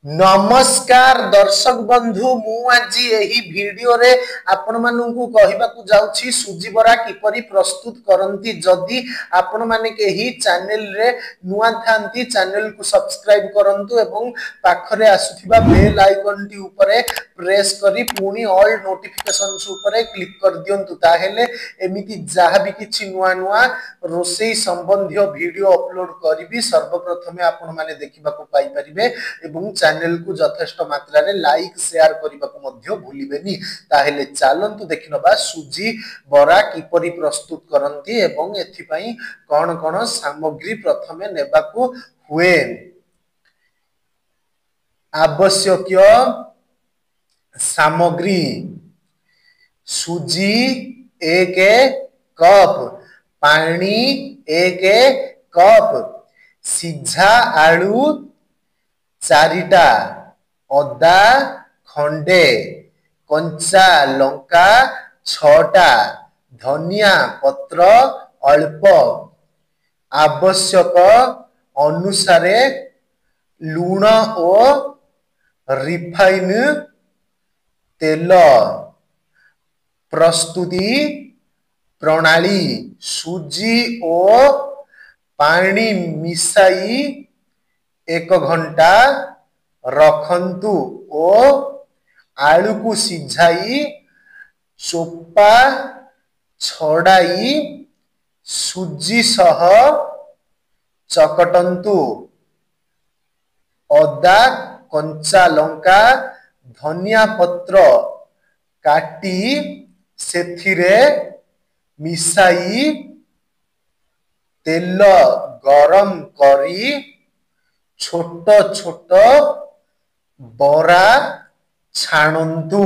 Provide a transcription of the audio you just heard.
नमस्कार दर्शक बंधु मु आज यही वीडियो रे आपण मानू कहवाकू जाउछि सुजी बरा किपरि प्रस्तुत करंती। जदि आपण माने केही चैनल रे नुआ थांती चैनल को सब्सक्राइब करंतु एवं पाखरे आसुथिबा बेल आइकन टी ऊपरे प्रेस करी पुनी ऑल नोटिफिकेशंस ऊपरे क्लिक कर दियंतु। ताहेले एमिति जहा भी किछि नुआ नुआ रोसेई संबंधी वीडियो अपलोड करिवि सर्वप्रथमे आपण माने देखिबाकू पाई परिबे एवं चैनल को यथेष्ट मात्रा रे लाइक शेयर करने को मध्य भूलिबेनी। ताहेले चलंतु देखिनबा सुजी बरा किपरि प्रस्तुत करंती एवं एथिपाई कोन कोन सामग्री प्रथमे नेबाकू हुए। आवश्यक सामग्री सुजी 1 कप, पानी 1 कप, सिझा आलू 4टा, अदा खंडे, कंचा लंका 6टा, धनिया पत्र अल्प, आवश्यक अनुसारे लूण और रिफाइन तेल। प्रस्तुति प्रणाली सुजी और पानी मिसाई 1 घंटा रखंतु और आलू को सिझाई चोपा छड़ाई सुजी सह चकटंतु। अदा कंचा लंका धनिया पत्र काटी सेथिरे मिसाई तेल गरम करी छोट छोट बरा छाणंतु।